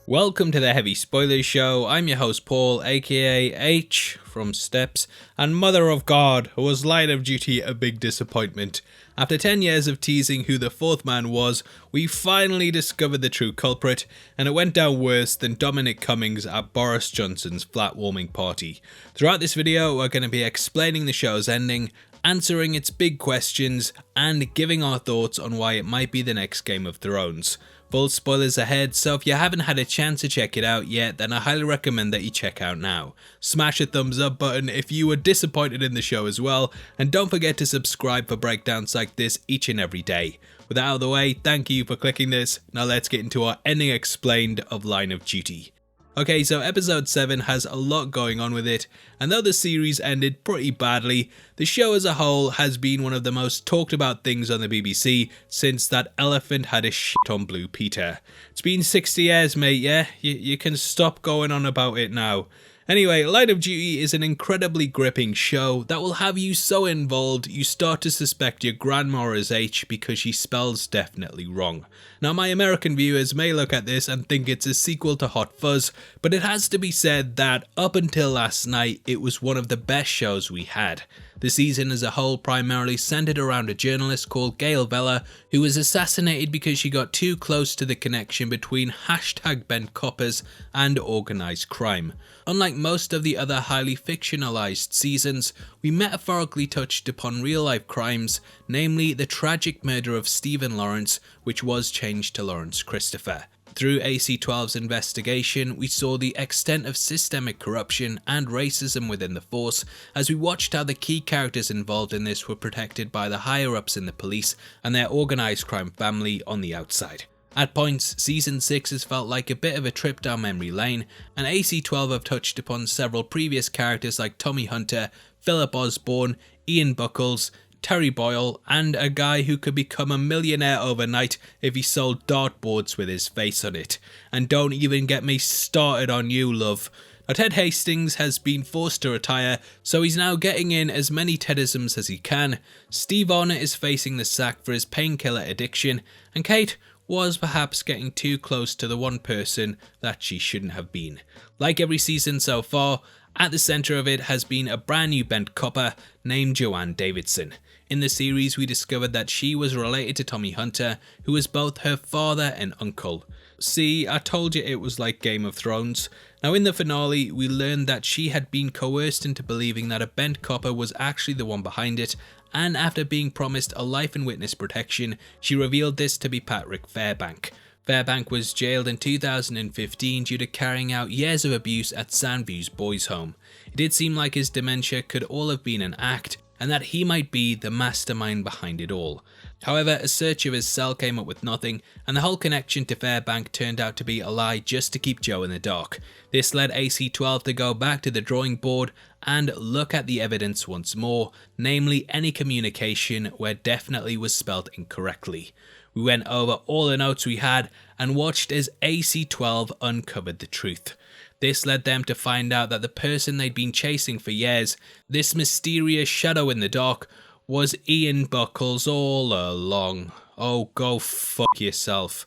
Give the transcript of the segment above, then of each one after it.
Welcome to the Heavy Spoilers Show. I'm your host Paul, aka H from Steps, and Mother of God, was Line of Duty a big disappointment? After 10 years of teasing who the fourth man was, we finally discovered the true culprit, and it went down worse than Dominic Cummings at Boris Johnson's flat warming party. Throughout this video, we're going to be explaining the show's ending, answering its big questions, and giving our thoughts on why it might be the next Game of Thrones. Full spoilers ahead, so if you haven't had a chance to check it out yet, then I highly recommend that you check out now. Smash a thumbs up button if you were disappointed in the show as well, and don't forget to subscribe for breakdowns like this each and every day. With that out of the way, thank you for clicking this. Now let's get into our ending explained of Line of Duty. Okay, so episode 7 has a lot going on with it, and though the series ended pretty badly, the show as a whole has been one of the most talked about things on the BBC since that elephant had a shit on Blue Peter. It's been 60 years, mate, yeah? You can stop going on about it now. Anyway, Line of Duty is an incredibly gripping show that will have you so involved you start to suspect your grandma is H because she spells definitely wrong. Now my American viewers may look at this and think it's a sequel to Hot Fuzz, but it has to be said that up until last night it was one of the best shows we had. The season as a whole primarily centered around a journalist called Gail Vella who was assassinated because she got too close to the connection between #bent coppers and organised crime. Unlike most of the other highly fictionalized seasons, we metaphorically touched upon real-life crimes, namely the tragic murder of Stephen Lawrence, which was changed to Lawrence Christopher. Through AC-12's investigation, we saw the extent of systemic corruption and racism within the force, as we watched how the key characters involved in this were protected by the higher-ups in the police and their organised crime family on the outside. At points, Season 6 has felt like a bit of a trip down memory lane, and AC-12 have touched upon several previous characters like Tommy Hunter, Philip Osborne, Ian Buckells, Terry Boyle, and a guy who could become a millionaire overnight if he sold dartboards with his face on it. And don't even get me started on you, love. Now, Ted Hastings has been forced to retire, so he's now getting in as many Tedisms as he can. Steve Arnott is facing the sack for his painkiller addiction, and Kate was perhaps getting too close to the one person that she shouldn't have been. Like every season so far, at the centre of it has been a brand new bent copper named Joanne Davidson. In the series, we discovered that she was related to Tommy Hunter, who was both her father and uncle. See, I told you it was like Game of Thrones. Now in the finale, we learned that she had been coerced into believing that a bent copper was actually the one behind it, and after being promised a life and witness protection, she revealed this to be Patrick Fairbank. Fairbank was jailed in 2015 due to carrying out years of abuse at Sandview's boys' home. It did seem like his dementia could all have been an act, and that he might be the mastermind behind it all. However, a search of his cell came up with nothing, and the whole connection to Fairbank turned out to be a lie just to keep Joe in the dark. This led AC-12 to go back to the drawing board and look at the evidence once more, namely any communication where definitely was spelled incorrectly. We went over all the notes we had and watched as AC-12 uncovered the truth. This led them to find out that the person they'd been chasing for years, this mysterious shadow in the dark, was Ian Buckells all along. Oh, go fuck yourself.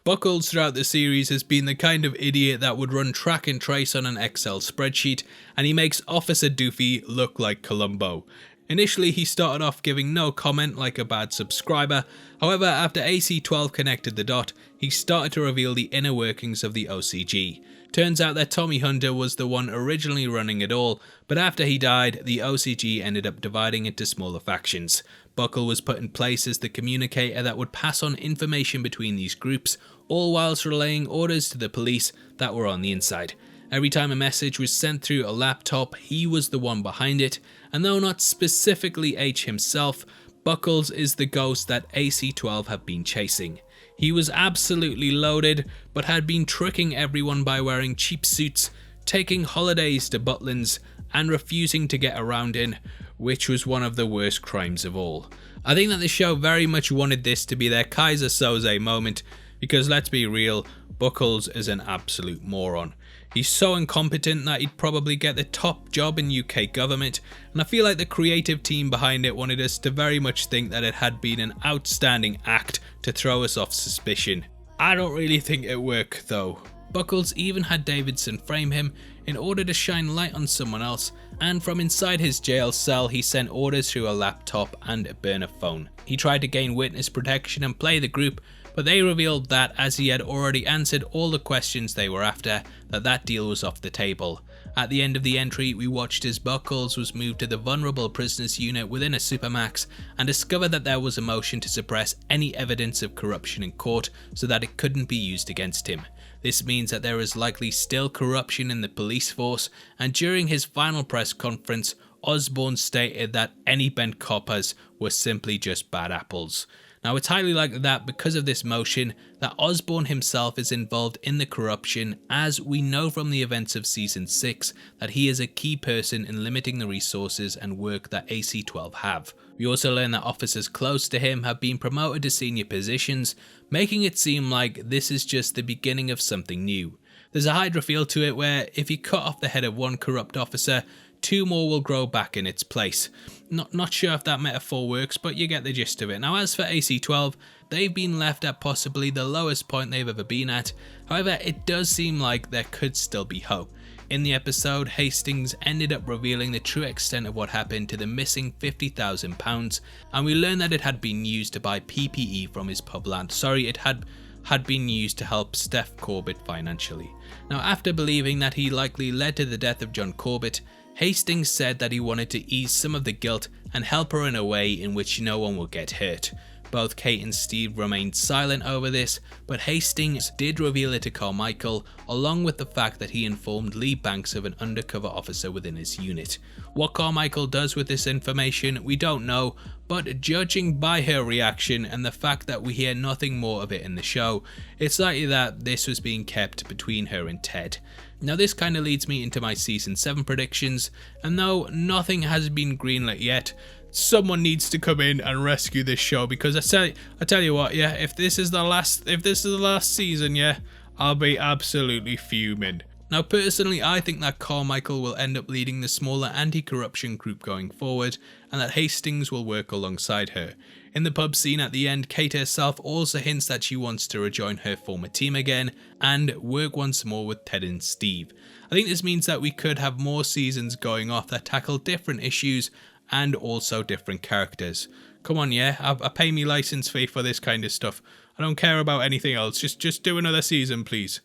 Buckells throughout the series has been the kind of idiot that would run track and trace on an Excel spreadsheet, and he makes Officer Doofy look like Columbo. Initially, he started off giving no comment like a bad subscriber. However, after AC-12 connected the dot, he started to reveal the inner workings of the OCG. Turns out that Tommy Hunter was the one originally running it all, but after he died, the OCG ended up dividing into smaller factions. Buckle was put in place as the communicator that would pass on information between these groups, all whilst relaying orders to the police that were on the inside. Every time a message was sent through a laptop, he was the one behind it, and though not specifically H himself, Buckells is the ghost that AC-12 have been chasing. He was absolutely loaded, but had been tricking everyone by wearing cheap suits, taking holidays to Butlins, and refusing to get around in, which was one of the worst crimes of all. I think that the show very much wanted this to be their Kaiser Soze moment, because let's be real, Buckells is an absolute moron. He's so incompetent that he'd probably get the top job in UK government, and I feel like the creative team behind it wanted us to very much think that it had been an outstanding act to throw us off suspicion. I don't really think it worked though. Buckells even had Davidson frame him in order to shine light on someone else, and from inside his jail cell he sent orders through a laptop and a burner phone. He tried to gain witness protection and play the group, but they revealed that as he had already answered all the questions they were after, that deal was off the table. At the end of the entry, we watched as Buckells was moved to the vulnerable prisoners unit within a supermax and discovered that there was a motion to suppress any evidence of corruption in court so that it couldn't be used against him. This means that there is likely still corruption in the police force, and during his final press conference, Osborne stated that any bent coppers were simply just bad apples. Now it's highly likely that because of this motion that Osborne himself is involved in the corruption, as we know from the events of season 6 that he is a key person in limiting the resources and work that AC-12 have. We also learn that officers close to him have been promoted to senior positions, making it seem like this is just the beginning of something new. There's a Hydra feel to it where if you cut off the head of one corrupt officer, 2 more will grow back in its place. Not sure if that metaphor works, but you get the gist of it. Now as for AC-12, they've been left at possibly the lowest point they've ever been at. However, it does seem like there could still be hope. In the episode, Hastings ended up revealing the true extent of what happened to the missing £50,000, and we learned that it had been used to buy PPE from his pub land. It had been used to help Steph Corbett financially. Now after believing that he likely led to the death of John Corbett, Hastings said that he wanted to ease some of the guilt and help her in a way in which no one would get hurt. Both Kate and Steve remained silent over this, but Hastings did reveal it to Carmichael, along with the fact that he informed Lee Banks of an undercover officer within his unit. What Carmichael does with this information, we don't know, but judging by her reaction and the fact that we hear nothing more of it in the show, it's likely that this was being kept between her and Ted. Now this kind of leads me into my season 7 predictions, and though nothing has been greenlit yet, someone needs to come in and rescue this show, because I tell you what, yeah, if this is the last season, yeah, I'll be absolutely fuming. Now personally, I think that Carmichael will end up leading the smaller anti-corruption group going forward, and that Hastings will work alongside her. In the pub scene at the end, Kate herself also hints that she wants to rejoin her former team again and work once more with Ted and Steve. I think this means that we could have more seasons going off that tackle different issues and also different characters. Come on, yeah, I pay me license fee for this kind of stuff. I don't care about anything else, just do another season please.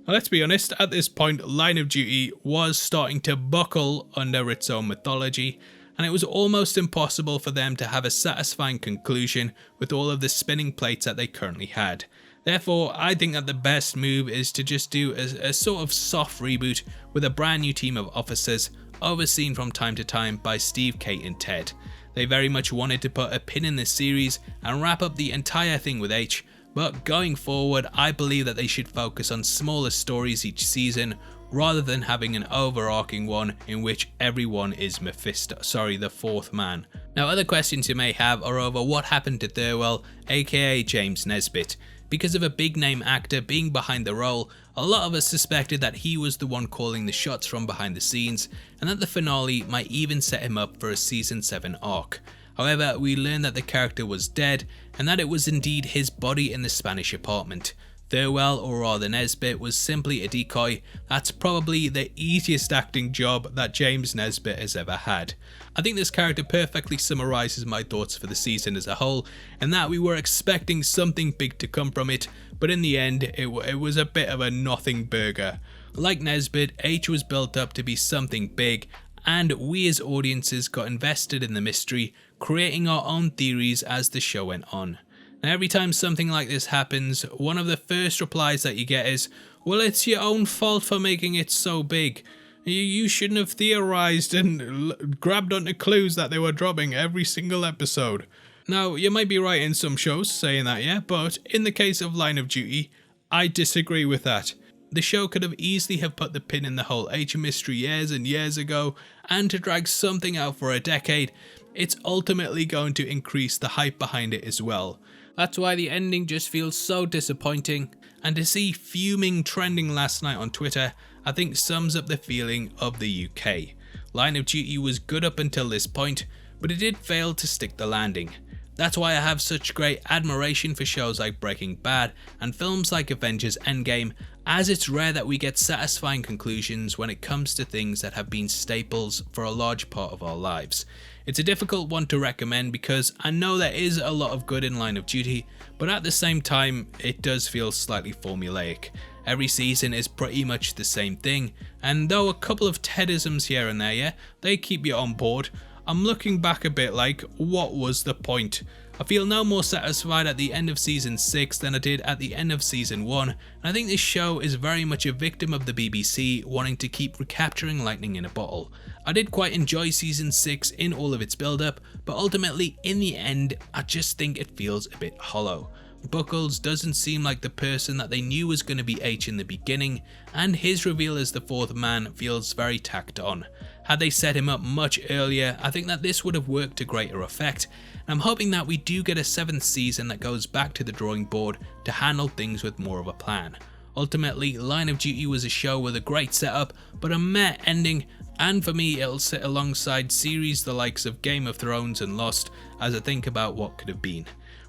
Now, let's be honest, at this point Line of Duty was starting to buckle under its own mythology, and it was almost impossible for them to have a satisfying conclusion with all of the spinning plates that they currently had. Therefore, I think that the best move is to just do a sort of soft reboot with a brand new team of officers, overseen from time to time by Steve, Kate and Ted. They very much wanted to put a pin in this series and wrap up the entire thing with H, but going forward I believe that they should focus on smaller stories each season rather than having an overarching one in which everyone is the fourth man. Now other questions you may have are over what happened to Thurwell, aka James Nesbitt. Because of a big name actor being behind the role, a lot of us suspected that he was the one calling the shots from behind the scenes, and that the finale might even set him up for a season 7 arc. However, we learned that the character was dead, and that it was indeed his body in the Spanish apartment. Thurwell, or rather Nesbitt, was simply a decoy. That's probably the easiest acting job that James Nesbitt has ever had. I think this character perfectly summarises my thoughts for the season as a whole, and that we were expecting something big to come from it, but in the end it was a bit of a nothing burger. Like Nesbitt, H was built up to be something big, and we as audiences got invested in the mystery, creating our own theories as the show went on. Now every time something like this happens, one of the first replies that you get is, well, it's your own fault for making it so big. You shouldn't have theorized and grabbed onto clues that they were dropping every single episode. Now, you might be right in some shows saying that, yeah, but in the case of Line of Duty, I disagree with that. The show could have easily have put the pin in the whole H mystery years and years ago, and to drag something out for a decade, it's ultimately going to increase the hype behind it as well. That's why the ending just feels so disappointing, and to see fuming trending last night on Twitter, I think sums up the feeling of the UK. Line of Duty was good up until this point, but it did fail to stick the landing. That's why I have such great admiration for shows like Breaking Bad and films like Avengers Endgame, as it's rare that we get satisfying conclusions when it comes to things that have been staples for a large part of our lives. It's a difficult one to recommend because I know there is a lot of good in Line of Duty, but at the same time it does feel slightly formulaic. Every season is pretty much the same thing, and though a couple of Tedisms here and there, yeah, they keep you on board, I'm looking back a bit like, what was the point? I feel no more satisfied at the end of season 6 than I did at the end of season 1, and I think this show is very much a victim of the BBC wanting to keep recapturing lightning in a bottle. I did quite enjoy season 6 in all of its build up, but ultimately in the end I just think it feels a bit hollow. Buckells doesn't seem like the person that they knew was going to be H in the beginning, and his reveal as the fourth man feels very tacked on. Had they set him up much earlier, I think that this would have worked to greater effect, and I'm hoping that we do get a 7th season that goes back to the drawing board to handle things with more of a plan. Ultimately, Line of Duty was a show with a great setup, but a meh ending, and for me it'll sit alongside series the likes of Game of Thrones and Lost as I think about what could have been.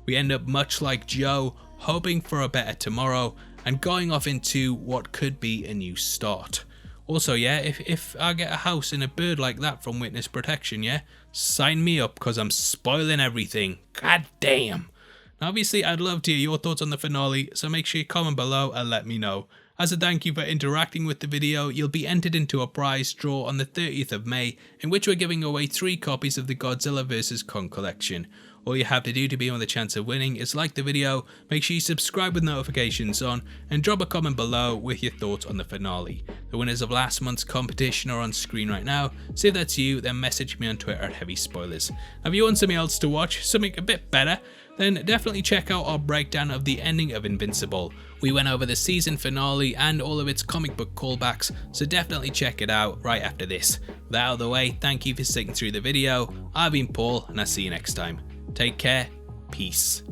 We end up much like Joe, hoping for a better tomorrow and going off into what could be a new start. Also, yeah, if I get a house and a bird like that from Witness Protection, yeah, sign me up because I'm spoiling everything. God damn. Now, obviously, I'd love to hear your thoughts on the finale, so make sure you comment below and let me know. As a thank you for interacting with the video, you'll be entered into a prize draw on the 30th of May, in which we're giving away 3 copies of the Godzilla vs. Kong collection. All you have to do to be on the chance of winning is like the video, make sure you subscribe with notifications on, and drop a comment below with your thoughts on the finale. The winners of last month's competition are on screen right now, so if that's you, then message me on Twitter at Heavy Spoilers. Now, if you want something else to watch, something a bit better, then definitely check out our breakdown of the ending of Invincible. We went over the season finale and all of its comic book callbacks, so definitely check it out right after this. With that out of the way, thank you for sticking through the video. I've been Paul, and I'll see you next time. Take care, peace.